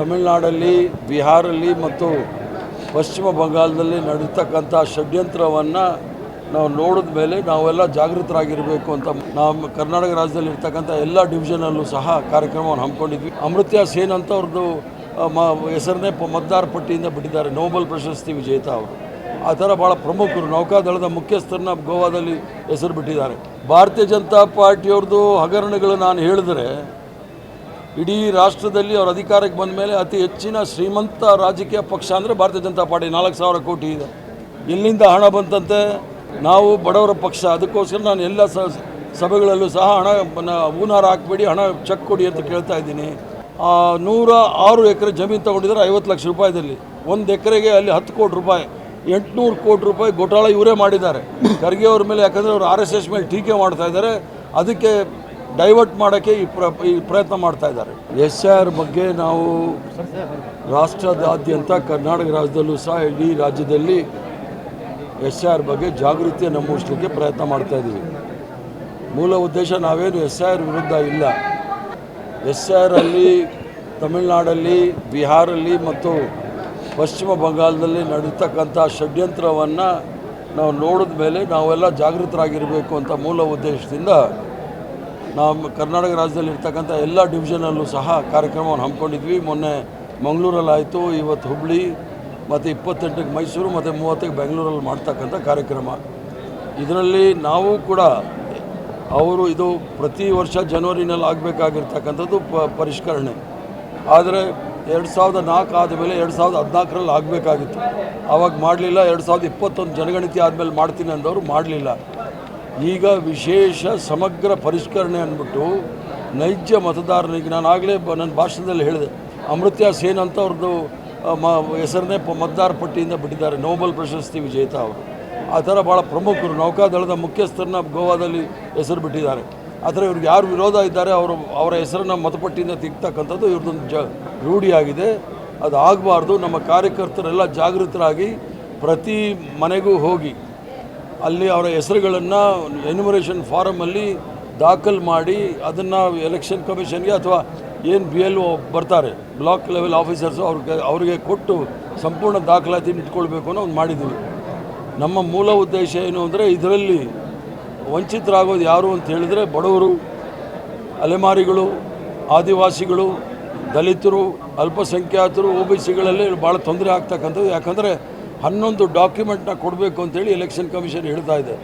ತಮಿಳುನಾಡಲ್ಲಿ, ಬಿಹಾರಲ್ಲಿ ಮತ್ತು ಪಶ್ಚಿಮ ಬಂಗಾಳದಲ್ಲಿ ನಡೀತಕ್ಕಂಥ ಷಡ್ಯಂತ್ರವನ್ನು ನಾವು ನೋಡಿದ ಮೇಲೆ ನಾವೆಲ್ಲ ಜಾಗೃತರಾಗಿರಬೇಕು ಅಂತ ನಾವು ಕರ್ನಾಟಕ ರಾಜ್ಯದಲ್ಲಿ ಇರ್ತಕ್ಕಂಥ ಎಲ್ಲ ಡಿವಿಷನಲ್ಲೂ ಸಹ ಕಾರ್ಯಕ್ರಮವನ್ನು ಹಮ್ಮಿಕೊಂಡಿದ್ವಿ. ಅಮೃತ್ಯ ಸೇನ್ ಅಂತ ಅವ್ರದ್ದು ಹೆಸರನ್ನೇ ಮತದಾರ ಪಟ್ಟಿಯಿಂದ ಬಿಟ್ಟಿದ್ದಾರೆ, ನೋಬೆಲ್ ಪ್ರಶಸ್ತಿ ವಿಜೇತ ಅವರು. ಆ ಥರ ಭಾಳ ಪ್ರಮುಖರು ನೌಕಾದಳದ ಮುಖ್ಯಸ್ಥರನ್ನ ಗೋವಾದಲ್ಲಿ ಹೆಸರು ಬಿಟ್ಟಿದ್ದಾರೆ. ಭಾರತೀಯ ಜನತಾ ಪಾರ್ಟಿಯವ್ರದ್ದು ಹಗರಣಗಳು ನಾನು ಹೇಳಿದ್ರೆ ಇಡೀ ರಾಷ್ಟ್ರದಲ್ಲಿ ಅವ್ರ ಅಧಿಕಾರಕ್ಕೆ ಬಂದ ಮೇಲೆ ಅತಿ ಹೆಚ್ಚಿನ ಶ್ರೀಮಂತ ರಾಜಕೀಯ ಪಕ್ಷ ಅಂದರೆ ಭಾರತೀಯ ಜನತಾ ಪಾರ್ಟಿ. 4,000 ಕೋಟಿ ಇದೆ. ಎಲ್ಲಿಂದ ಹಣ ಬಂತಂತೆ? ನಾವು ಬಡವರ ಪಕ್ಷ, ಅದಕ್ಕೋಸ್ಕರ ನಾನು ಎಲ್ಲ ಸಭೆಗಳಲ್ಲೂ ಸಹ ಹೂನಾರ ಹಾಕಬೇಡಿ, ಹಣ ಚೆಕ್ ಕೊಡಿ ಅಂತ ಕೇಳ್ತಾ ಇದ್ದೀನಿ. 106 ಎಕರೆ ಜಮೀನು ತೊಗೊಂಡಿದ್ದಾರೆ 50 ಲಕ್ಷ ರೂಪಾಯಿದಲ್ಲಿ. 1 ಎಕರೆಗೆ ಅಲ್ಲಿ 10 ಕೋಟಿ ರೂಪಾಯಿ, 800 ಕೋಟಿ ರೂಪಾಯಿ ಘೋಟಾಳ ಇವರೇ ಮಾಡಿದ್ದಾರೆ. ಖರ್ಗೆ ಅವ್ರ ಮೇಲೆ, ಯಾಕಂದರೆ ಅವರು RSS ಮೇಲೆ ಟೀಕೆ ಮಾಡ್ತಾ ಇದ್ದಾರೆ, ಅದಕ್ಕೆ ಡೈವರ್ಟ್ ಮಾಡೋಕ್ಕೆ ಈ ಪ್ರಯತ್ನ ಮಾಡ್ತಾ ಇದ್ದಾರೆ. SIR ಬಗ್ಗೆ ನಾವು ರಾಷ್ಟ್ರದಾದ್ಯಂತ ಕರ್ನಾಟಕ ರಾಜ್ಯದಲ್ಲೂ ಸಹ ಇಡೀ ರಾಜ್ಯದಲ್ಲಿ SIR ಬಗ್ಗೆ ಜಾಗೃತಿಯನ್ನು ಮೂಡಿಸಲಿಕ್ಕೆ ಪ್ರಯತ್ನ ಮಾಡ್ತಾ ಇದ್ದೀವಿ. ಮೂಲ ಉದ್ದೇಶ ನಾವೇನು SIR ವಿರುದ್ಧ ಇಲ್ಲ. SIR ಅಲ್ಲಿ ತಮಿಳುನಾಡಲ್ಲಿ, ಬಿಹಾರಲ್ಲಿ ಮತ್ತು ಪಶ್ಚಿಮ ಬಂಗಾಳದಲ್ಲಿ ನಡೀತಕ್ಕಂಥ ಷಡ್ಯಂತ್ರವನ್ನು ನಾವು ನೋಡಿದ ಮೇಲೆ ನಾವೆಲ್ಲ ಜಾಗೃತರಾಗಿರಬೇಕು ಅಂತ ಮೂಲ ಉದ್ದೇಶದಿಂದ ನಾವು ಕರ್ನಾಟಕ ರಾಜ್ಯದಲ್ಲಿ ಇರ್ತಕ್ಕಂಥ ಎಲ್ಲ ಡಿವಿಷನಲ್ಲೂ ಸಹ ಕಾರ್ಯಕ್ರಮವನ್ನು ಹಮ್ಮಿಕೊಂಡಿದ್ವಿ. ಮೊನ್ನೆ ಮಂಗಳೂರಲ್ಲಿ ಆಯಿತು, ಇವತ್ತು ಹುಬ್ಬಳ್ಳಿ ಮತ್ತು 28ಕ್ಕೆ ಮೈಸೂರು ಮತ್ತು 30ಕ್ಕೆ ಬೆಂಗಳೂರಲ್ಲಿ ಮಾಡ್ತಕ್ಕಂಥ ಕಾರ್ಯಕ್ರಮ. ಇದರಲ್ಲಿ ನಾವು ಕೂಡ ಇದು ಪ್ರತಿ ವರ್ಷ ಜನವರಿನಲ್ಲಿ ಆಗಬೇಕಾಗಿರ್ತಕ್ಕಂಥದ್ದು ಪರಿಷ್ಕರಣೆ. ಆದರೆ 2004 ಆದಮೇಲೆ 2014ರಲ್ಲಿ ಆಗಬೇಕಾಗಿತ್ತು, ಆವಾಗ ಮಾಡಲಿಲ್ಲ. 2021 ಜನಗಣತಿ ಆದಮೇಲೆ ಮಾಡ್ತೀನಿ ಅಂದವರು ಮಾಡಲಿಲ್ಲ. ಈಗ ವಿಶೇಷ ಸಮಗ್ರ ಪರಿಷ್ಕರಣೆ ಅಂದ್ಬಿಟ್ಟು ನೈಜ ಮತದಾರನಿಗೆ, ನಾನು ಆಗಲೇ ನನ್ನ ಭಾಷಣದಲ್ಲಿ ಹೇಳಿದೆ, ಅಮೃತ್ಯ ಸೇನ್ ಅಂತ ಅವ್ರದ್ದು ಹೆಸರನ್ನೇ ಮತದಾರ ಪಟ್ಟಿಯಿಂದ ಬಿಟ್ಟಿದ್ದಾರೆ, ನೋಬೆಲ್ ಪ್ರಶಸ್ತಿ ವಿಜೇತ ಅವರು. ಆ ಥರ ಭಾಳ ಪ್ರಮುಖರು ನೌಕಾದಳದ ಮುಖ್ಯಸ್ಥರನ್ನ ಗೋವಾದಲ್ಲಿ ಹೆಸರು ಬಿಟ್ಟಿದ್ದಾರೆ. ಆ ಥರ ಇವ್ರಿಗೆ ಯಾರು ವಿರೋಧ ಇದ್ದಾರೆ ಅವರ ಹೆಸರನ್ನು ಮತಪಟ್ಟಿಯಿಂದ ತೆಗ್ತಕ್ಕಂಥದ್ದು ಇವ್ರದ್ದೊಂದು ರೂಢಿಯಾಗಿದೆ. ಅದು ಆಗಬಾರ್ದು. ನಮ್ಮ ಕಾರ್ಯಕರ್ತರೆಲ್ಲ ಜಾಗೃತರಾಗಿ ಪ್ರತಿ ಮನೆಗೂ ಹೋಗಿ ಅಲ್ಲಿ ಅವರ ಹೆಸರುಗಳನ್ನು ಎನ್ಯುಮರೇಷನ್ ಫಾರಮಲ್ಲಿ ದಾಖಲು ಮಾಡಿ ಅದನ್ನು ಎಲೆಕ್ಷನ್ ಕಮಿಷನ್ಗೆ ಅಥವಾ ಏನು BLO ಬರ್ತಾರೆ, ಬ್ಲಾಕ್ ಲೆವೆಲ್ ಆಫೀಸರ್ಸು, ಅವ್ರಿಗೆ ಕೊಟ್ಟು ಸಂಪೂರ್ಣ ದಾಖಲಾತಿ ಇಟ್ಕೊಳ್ಬೇಕು ಅನ್ನೋ ಒಂದು ಮಾಡಿದ್ದೀವಿ. ನಮ್ಮ ಮೂಲ ಉದ್ದೇಶ ಏನು ಅಂದರೆ ಇದರಲ್ಲಿ ವಂಚಿತರಾಗೋದು ಯಾರು ಅಂತ ಹೇಳಿದರೆ ಬಡವರು, ಅಲೆಮಾರಿಗಳು, ಆದಿವಾಸಿಗಳು, ದಲಿತರು, ಅಲ್ಪಸಂಖ್ಯಾತರು, OBCಗಳಲ್ಲಿ ಭಾಳ ತೊಂದರೆ ಆಗ್ತಕ್ಕಂಥದ್ದು. ಯಾಕಂದರೆ 11 ಡಾಕ್ಯುಮೆಂಟ್ನ ಕೊಡಬೇಕು ಅಂತೇಳಿ ಎಲೆಕ್ಷನ್ ಕಮಿಷನ್ ಹೇಳ್ತಾ ಇದೆ.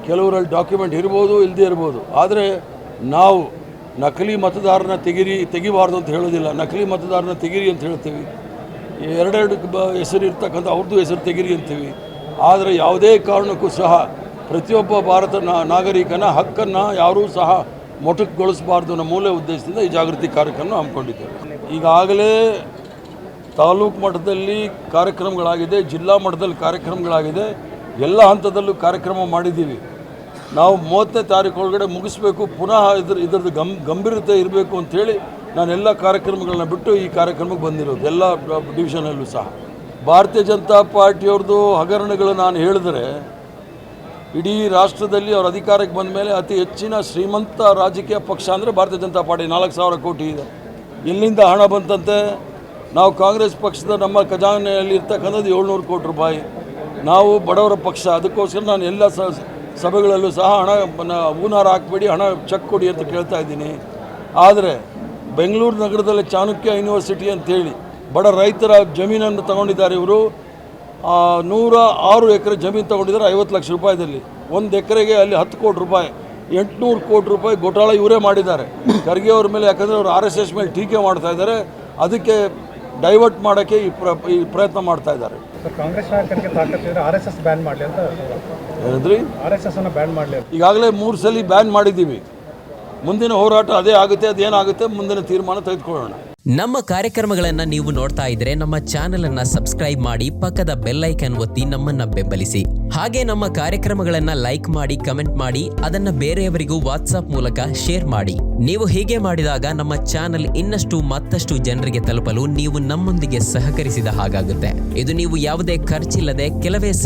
ಕೆಲವರಲ್ಲಿ ಡಾಕ್ಯುಮೆಂಟ್ ಇರ್ಬೋದು, ಇಲ್ಲದೇ ಇರ್ಬೋದು. ಆದರೆ ನಾವು ನಕಲಿ ಮತದಾರನ ತೆಗಿಬಾರ್ದು ಅಂತ ಹೇಳೋದಿಲ್ಲ. ನಕಲಿ ಮತದಾರನ ತೆಗಿರಿ ಅಂತ ಹೇಳ್ತೀವಿ. 2 ಹೆಸರು ಇರ್ತಕ್ಕಂಥ ಅವ್ರದ್ದು ಹೆಸರು ತೆಗಿರಿ ಅಂತೀವಿ. ಆದರೆ ಯಾವುದೇ ಕಾರಣಕ್ಕೂ ಸಹ ಪ್ರತಿಯೊಬ್ಬ ಭಾರತ ನಾಗರಿಕನ ಹಕ್ಕನ್ನು ಯಾರೂ ಸಹ ಮೊಟಕುಗೊಳಿಸಬಾರ್ದು ಅನ್ನೋ ಮೂಲ ಉದ್ದೇಶದಿಂದ ಈ ಜಾಗೃತಿ ಕಾರ್ಯಕ್ರಮ ಹಮ್ಮಿಕೊಂಡಿದ್ದೇವೆ. ಈಗಾಗಲೇ ತಾಲೂಕು ಮಟ್ಟದಲ್ಲಿ ಕಾರ್ಯಕ್ರಮಗಳಾಗಿದೆ, ಜಿಲ್ಲಾ ಮಟ್ಟದಲ್ಲಿ ಕಾರ್ಯಕ್ರಮಗಳಾಗಿದೆ, ಎಲ್ಲ ಹಂತದಲ್ಲೂ ಕಾರ್ಯಕ್ರಮ ಮಾಡಿದ್ದೀವಿ. ನಾವು 30ನೇ ತಾರೀಕು ಒಳಗಡೆ ಮುಗಿಸ್ಬೇಕು. ಪುನಃ ಇದರದ್ದು ಗಂಭೀರತೆ ಇರಬೇಕು ಅಂಥೇಳಿ ನಾನೆಲ್ಲ ಕಾರ್ಯಕ್ರಮಗಳನ್ನ ಬಿಟ್ಟು ಈ ಕಾರ್ಯಕ್ರಮಕ್ಕೆ ಬಂದಿರೋದು, ಎಲ್ಲ ಡಿವಿಷನಲ್ಲೂ ಸಹ. ಭಾರತೀಯ ಜನತಾ ಪಾರ್ಟಿಯವ್ರದ್ದು ಹಗರಣಗಳು ನಾನು ಹೇಳಿದ್ರೆ ಇಡೀ ರಾಷ್ಟ್ರದಲ್ಲಿ ಅವ್ರ ಅಧಿಕಾರಕ್ಕೆ ಬಂದ ಮೇಲೆ ಅತಿ ಹೆಚ್ಚಿನ ಶ್ರೀಮಂತ ರಾಜಕೀಯ ಪಕ್ಷ ಅಂದರೆ ಭಾರತೀಯ ಜನತಾ ಪಾರ್ಟಿ. 4,000 ಕೋಟಿ ಇದೆ. ಎಲ್ಲಿಂದ ಹಣ ಬಂತಂತೆ? ನಾವು ಕಾಂಗ್ರೆಸ್ ಪಕ್ಷದ ನಮ್ಮ ಖಜಾನೆಯಲ್ಲಿ ಇರ್ತಕ್ಕಂಥದ್ದು 700 ಕೋಟಿ ರೂಪಾಯಿ. ನಾವು ಬಡವರ ಪಕ್ಷ, ಅದಕ್ಕೋಸ್ಕರ ನಾನು ಎಲ್ಲ ಸಭೆಗಳಲ್ಲೂ ಸಹ ಹೂನಾರ ಹಾಕಬೇಡಿ, ಹಣ ಚೆಕ್ ಕೊಡಿ ಅಂತ ಕೇಳ್ತಾ ಇದ್ದೀನಿ. ಆದರೆ ಬೆಂಗಳೂರು ನಗರದಲ್ಲಿ ಚಾಣಕ್ಯ ಯೂನಿವರ್ಸಿಟಿ ಅಂತೇಳಿ ಬಡ ರೈತರ ಜಮೀನನ್ನು ತಗೊಂಡಿದ್ದಾರೆ ಇವರು. 106 ಎಕರೆ ಜಮೀನು ತೊಗೊಂಡಿದ್ದಾರೆ 50 ಲಕ್ಷ ರೂಪಾಯಿದಲ್ಲಿ. 1 ಎಕರೆಗೆ ಅಲ್ಲಿ 10 ಕೋಟಿ ರೂಪಾಯಿ, 800 ಕೋಟಿ ರೂಪಾಯಿ ಘೋಟಾಳ ಇವರೇ ಮಾಡಿದ್ದಾರೆ. ಖರ್ಗೆ ಅವ್ರ ಮೇಲೆ, ಯಾಕಂದರೆ ಅವರು RSS ಮೇಲೆ ಟೀಕೆ ಮಾಡ್ತಾ ಇದ್ದಾರೆ, ಅದಕ್ಕೆ ಡೈವರ್ಟ್ ಮಾಡೋಕ್ಕೆ ಈ ಪ್ರಯತ್ನ ಮಾಡ್ತಾ ಇದ್ದಾರೆ. ಕಾಂಗ್ರೆಸ್ ನಾಯಕರಿಗೆ ತಾಕತ್ತಿದ್ರೆ RSS ಬ್ಯಾನ್ ಮಾಡಲಿ ಅಂತ ಹೇಳಿದ್ರಿ. RSS ಅನ್ನು ಬ್ಯಾನ್ ಮಾಡಲಿ ಈಗಾಗಲೇ 3 ಸಲ ಬ್ಯಾನ್ ಮಾಡಿದ್ದೀವಿ. ಮುಂದಿನ ಹೋರಾಟ ಅದೇ ಆಗುತ್ತೆ. ಅದೇನಾಗುತ್ತೆ ಮುಂದಿನ ತೀರ್ಮಾನ ತೆಗೆದುಕೊಳ್ಳೋಣ. ನಮ್ಮ ಕಾರ್ಯಕ್ರಮಗಳನ್ನು ನೀವು ನೋಡ್ತಾ ಇದ್ರೆ ನಮ್ಮ ಚಾನೆಲ್ ಅನ್ನ ಸಬ್ಸ್ಕ್ರೈಬ್ ಮಾಡಿ, ಪಕ್ಕದ ಬೆಲ್ ಐಕಾನ್ ಒತ್ತಿ ನಮ್ಮನ್ನ ಬೆಂಬಲಿಸಿ. ಹಾಗೆ ನಮ್ಮ ಕಾರ್ಯಕ್ರಮಗಳನ್ನ ಲೈಕ್ ಮಾಡಿ, ಕಮೆಂಟ್ ಮಾಡಿ, ಅದನ್ನ ಬೇರೆಯವರಿಗೂ ವಾಟ್ಸ್ಆಪ್ ಮೂಲಕ ಶೇರ್ ಮಾಡಿ. ನೀವು ಹೀಗೆ ಮಾಡಿದಾಗ ನಮ್ಮ ಚಾನೆಲ್ ಇನ್ನಷ್ಟು ಮತ್ತಷ್ಟು ಜನರಿಗೆ ತಲುಪಲು ನೀವು ನಮ್ಮೊಂದಿಗೆ ಸಹಕರಿಸಿದ ಹಾಗಾಗುತ್ತೆ. ಇದು ನೀವು ಯಾವುದೇ ಖರ್ಚಿಲ್ಲದೆ ಕೆಲವೇ